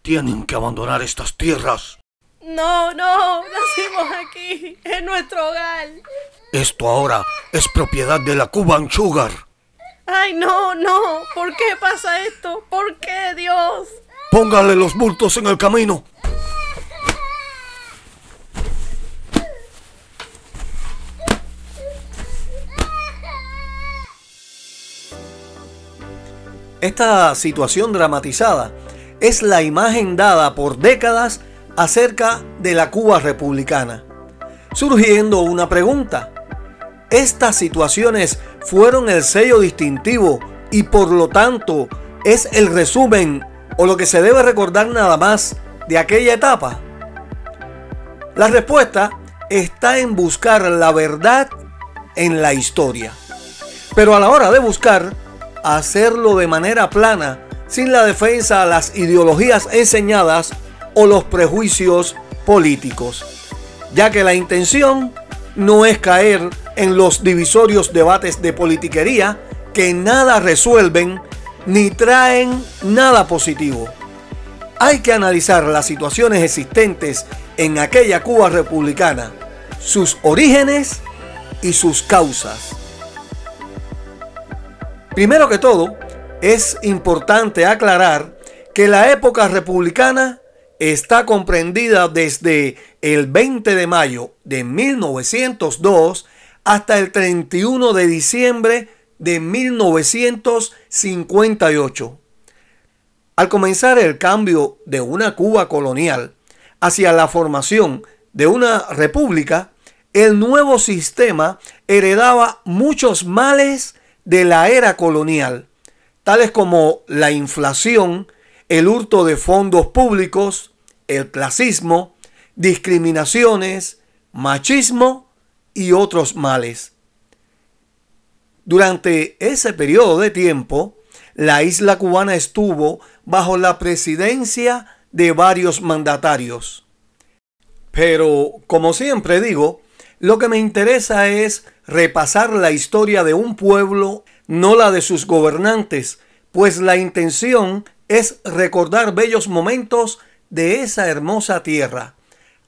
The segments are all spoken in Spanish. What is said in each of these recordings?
tienen que abandonar estas tierras. No, nacimos aquí, en nuestro hogar. Esto ahora es propiedad de la Cuban Sugar. Ay, no, ¿por qué pasa esto? ¿Por qué, Dios? Póngale los bultos en el camino. Esta situación dramatizada es la imagen dada por décadas acerca de la Cuba republicana, surgiendo una pregunta. ¿Estas situaciones fueron el sello distintivo y por lo tanto es el resumen o lo que se debe recordar nada más de aquella etapa? La respuesta está en buscar la verdad en la historia, pero a la hora de buscar, hacerlo de manera plana, sin la defensa a las ideologías enseñadas o los prejuicios políticos, ya que la intención no es caer en los divisorios debates de politiquería que nada resuelven ni traen nada positivo. Hay que analizar las situaciones existentes en aquella Cuba republicana, sus orígenes y sus causas. Primero que todo, es importante aclarar que la época republicana está comprendida desde el 20 de mayo de 1902 hasta el 31 de diciembre de 1958. Al comenzar el cambio de una Cuba colonial hacia la formación de una república, el nuevo sistema heredaba muchos males de la era colonial, tales como la inflación, el hurto de fondos públicos, el clasismo, discriminaciones, machismo y otros males. Durante ese periodo de tiempo, la isla cubana estuvo bajo la presidencia de varios mandatarios. Pero, como siempre digo, lo que me interesa es repasar la historia de un pueblo, no la de sus gobernantes, pues la intención es recordar bellos momentos de esa hermosa tierra.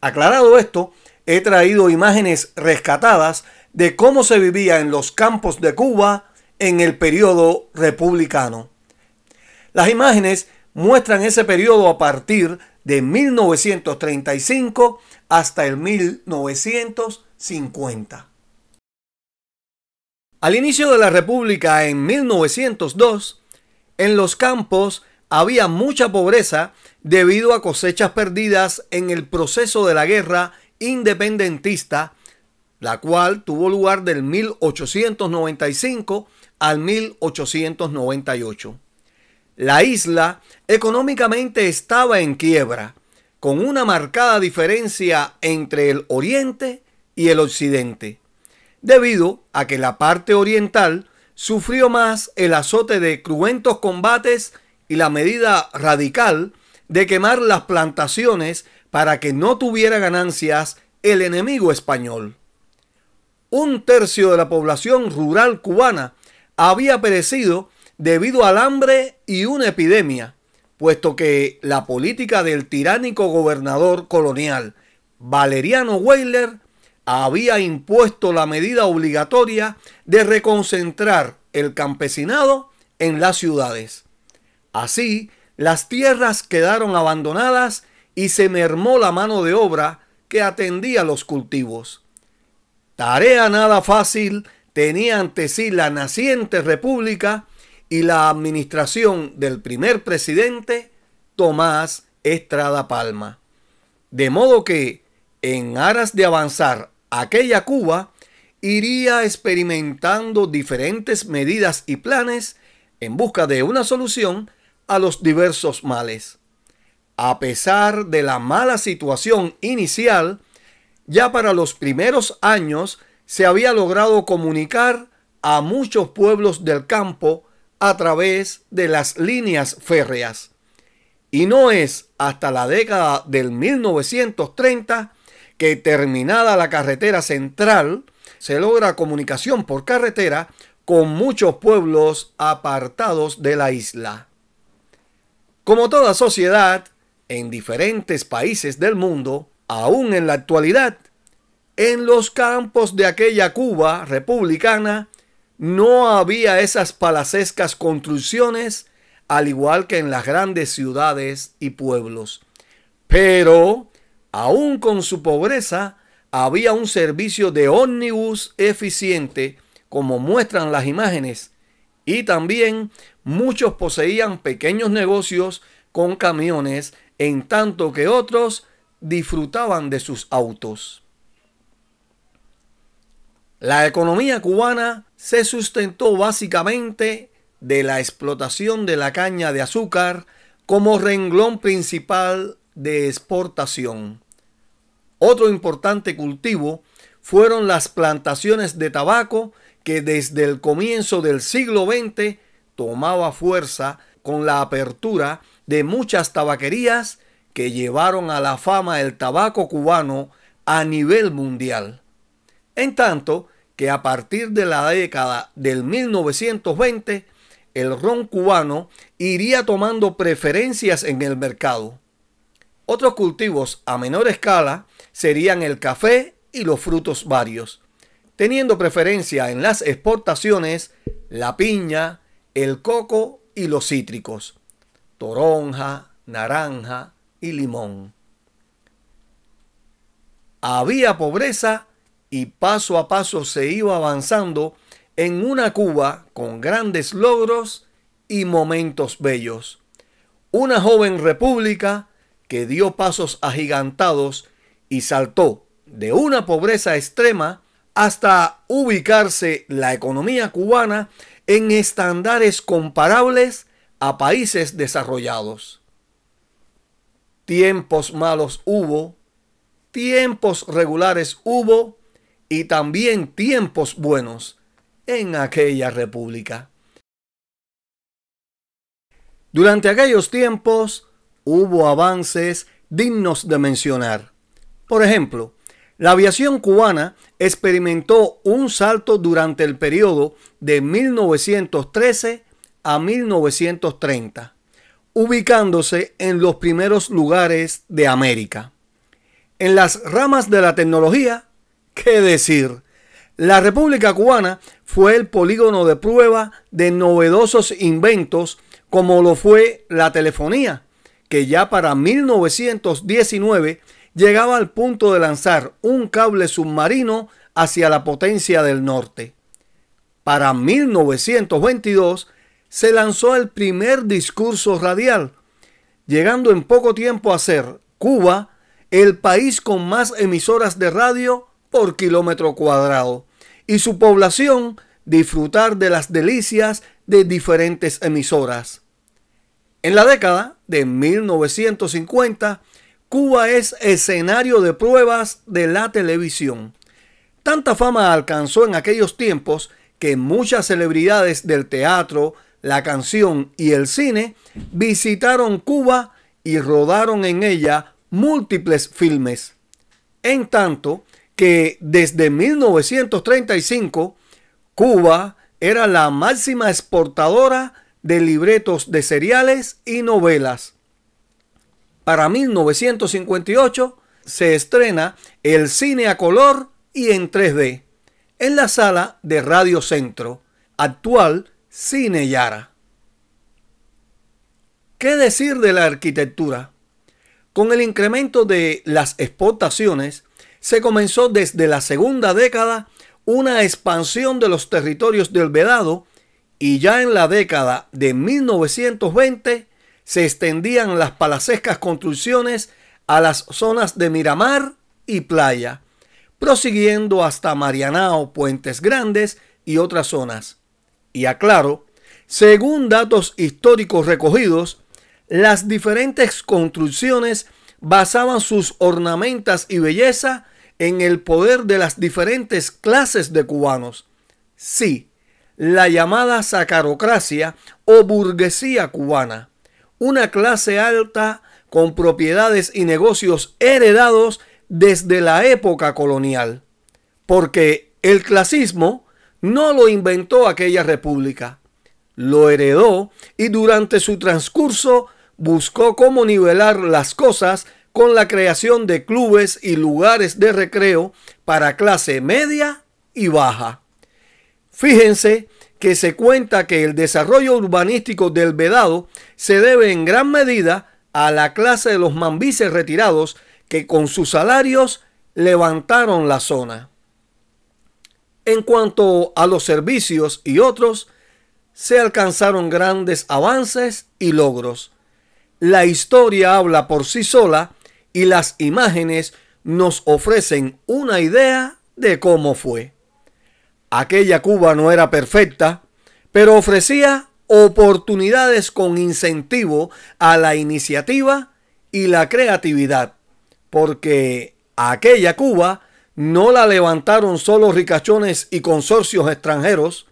Aclarado esto, he traído imágenes rescatadas de cómo se vivía en los campos de Cuba en el periodo republicano. Las imágenes muestran ese periodo a partir de 1935 hasta el 1950. Al inicio de la República en 1902, en los campos había mucha pobreza debido a cosechas perdidas en el proceso de la guerra independentista, la cual tuvo lugar del 1895 al 1898. La isla económicamente estaba en quiebra, con una marcada diferencia entre el oriente y el occidente, debido a que la parte oriental sufrió más el azote de cruentos combates y la medida radical de quemar las plantaciones para que no tuviera ganancias el enemigo español. Un tercio de la población rural cubana había perecido debido al hambre y una epidemia, puesto que la política del tiránico gobernador colonial Valeriano Weyler había impuesto la medida obligatoria de reconcentrar el campesinado en las ciudades. Así, las tierras quedaron abandonadas y se mermó la mano de obra que atendía los cultivos. Tarea nada fácil tenía ante sí la naciente república y la administración del primer presidente, Tomás Estrada Palma. De modo que, en aras de avanzar aquella Cuba, iría experimentando diferentes medidas y planes en busca de una solución a los diversos males. A pesar de la mala situación inicial, ya para los primeros años se había logrado comunicar a muchos pueblos del campo a través de las líneas férreas. Y no es hasta la década del 1930 que, terminada la carretera central, se logra comunicación por carretera con muchos pueblos apartados de la isla. Como toda sociedad, en diferentes países del mundo, aún en la actualidad, en los campos de aquella Cuba republicana no había esas palacescas construcciones, al igual que en las grandes ciudades y pueblos. Pero, aún con su pobreza, había un servicio de ómnibus eficiente, como muestran las imágenes, y también muchos poseían pequeños negocios con camiones, en tanto que otros disfrutaban de sus autos. La economía cubana se sustentó básicamente de la explotación de la caña de azúcar como renglón principal de exportación. Otro importante cultivo fueron las plantaciones de tabaco, que desde el comienzo del siglo XX tomaba fuerza con la apertura de muchas tabaquerías que llevaron a la fama el tabaco cubano a nivel mundial. En tanto que a partir de la década del 1920, el ron cubano iría tomando preferencias en el mercado. Otros cultivos a menor escala serían el café y los frutos varios, teniendo preferencia en las exportaciones la piña, el coco y los cítricos, toronja, naranja y limón. Había pobreza y paso a paso se iba avanzando en una Cuba con grandes logros y momentos bellos. Una joven república que dio pasos agigantados y saltó de una pobreza extrema hasta ubicarse la economía cubana en estándares comparables a países desarrollados. Tiempos malos hubo, tiempos regulares hubo y también tiempos buenos en aquella república. Durante aquellos tiempos hubo avances dignos de mencionar. Por ejemplo, la aviación cubana experimentó un salto durante el periodo de 1913 a 1930, ubicándose en los primeros lugares de América. En las ramas de la tecnología, ¿qué decir? La República Cubana fue el polígono de prueba de novedosos inventos como lo fue la telefonía, que ya para 1919 llegaba al punto de lanzar un cable submarino hacia la potencia del norte. Para 1922 se lanzó el primer discurso radial, llegando en poco tiempo a ser Cuba el país con más emisoras de radio por kilómetro cuadrado y su población disfrutar de las delicias de diferentes emisoras. En la década de 1950, Cuba es escenario de pruebas de la televisión. Tanta fama alcanzó en aquellos tiempos que muchas celebridades del teatro, la canción y el cine visitaron Cuba y rodaron en ella múltiples filmes. En tanto que desde 1935, Cuba era la máxima exportadora de libretos de seriales y novelas. Para 1958 se estrena el cine a color y en 3D en la sala de Radio Centro, actual Cine Yara. ¿Qué decir de la arquitectura? Con el incremento de las exportaciones, se comenzó desde la segunda década una expansión de los territorios del Vedado y ya en la década de 1920 se extendían las palacescas construcciones a las zonas de Miramar y Playa, prosiguiendo hasta Marianao, Puentes Grandes y otras zonas. Y aclaro, según datos históricos recogidos, las diferentes construcciones basaban sus ornamentas y belleza en el poder de las diferentes clases de cubanos. Sí, la llamada sacarocracia o burguesía cubana, una clase alta con propiedades y negocios heredados desde la época colonial, porque el clasismo no lo inventó aquella república, lo heredó y durante su transcurso buscó cómo nivelar las cosas con la creación de clubes y lugares de recreo para clase media y baja. Fíjense que se cuenta que el desarrollo urbanístico del Vedado se debe en gran medida a la clase de los mambises retirados que con sus salarios levantaron la zona. En cuanto a los servicios y otros, se alcanzaron grandes avances y logros. La historia habla por sí sola y las imágenes nos ofrecen una idea de cómo fue. Aquella Cuba no era perfecta, pero ofrecía oportunidades con incentivo a la iniciativa y la creatividad, porque aquella Cuba no la levantaron solo ricachones y consorcios extranjeros,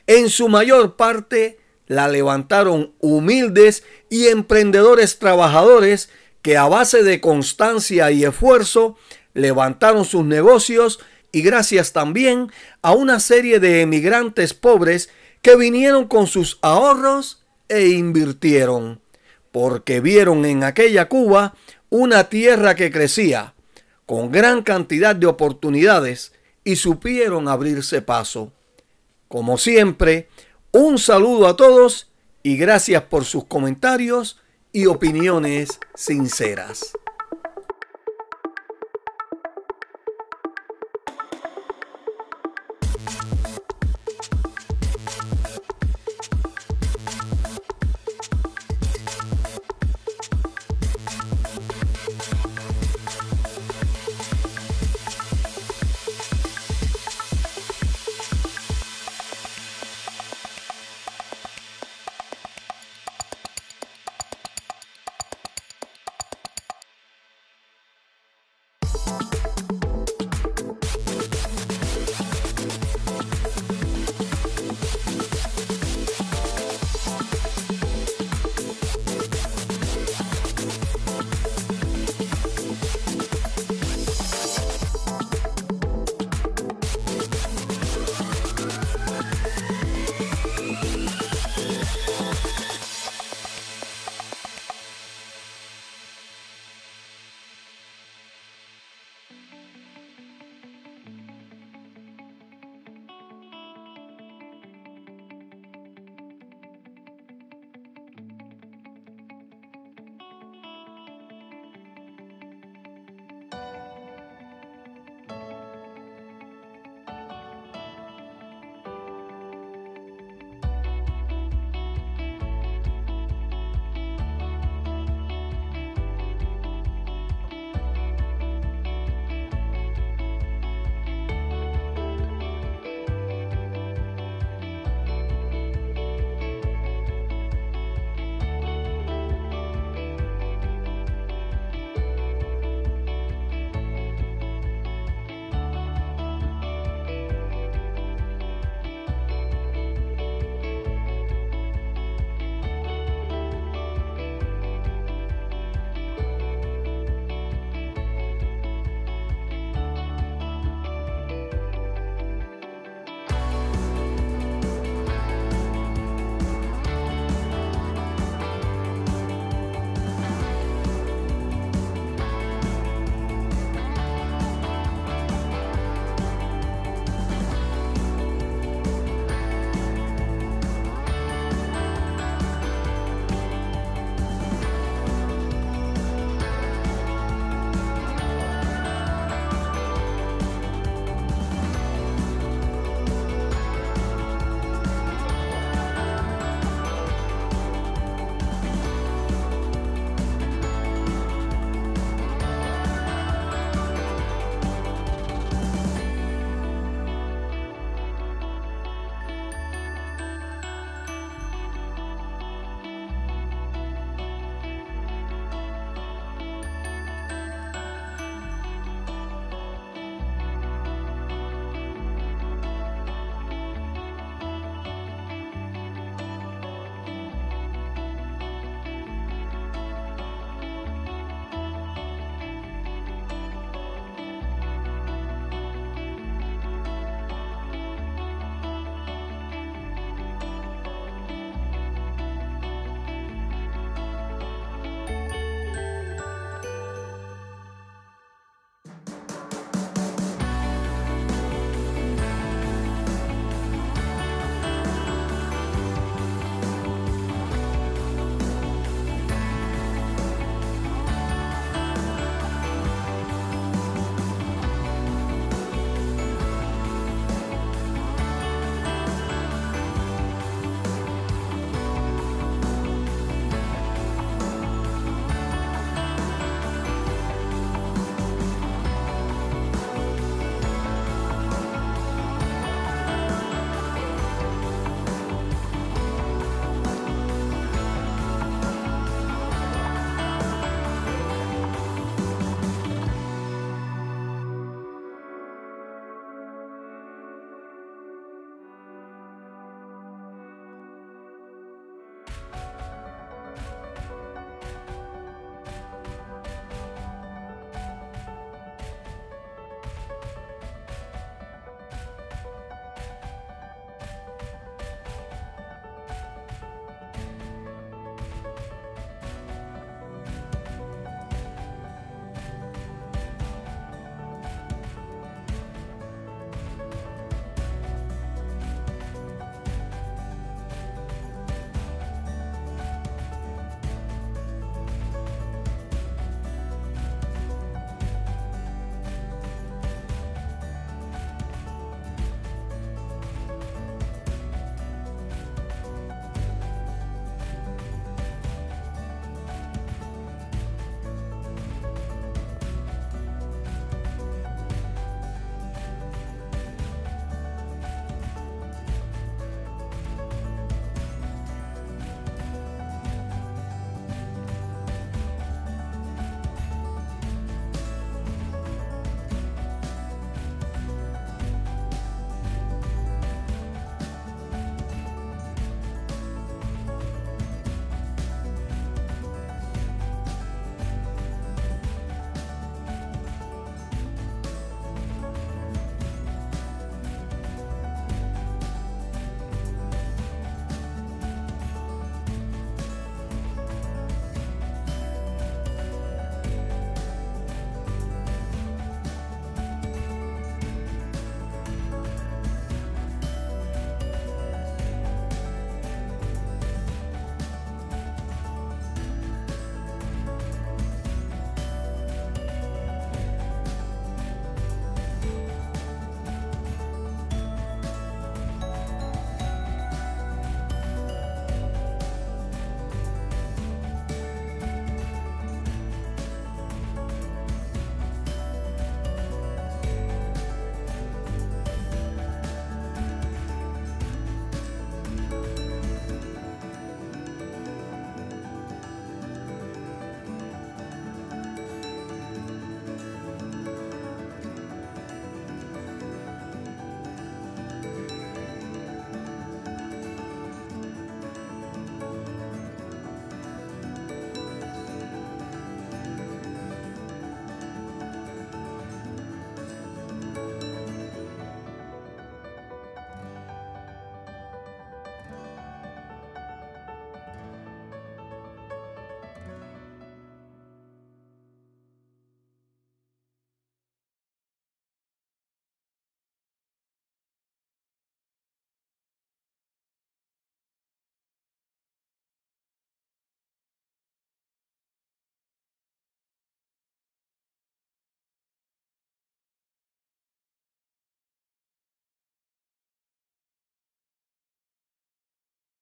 en su mayor parte la levantaron humildes y emprendedores trabajadores que a base de constancia y esfuerzo levantaron sus negocios y gracias también a una serie de emigrantes pobres que vinieron con sus ahorros e invirtieron, porque vieron en aquella Cuba una tierra que crecía con gran cantidad de oportunidades y supieron abrirse paso. Como siempre, un saludo a todos y gracias por sus comentarios y opiniones sinceras.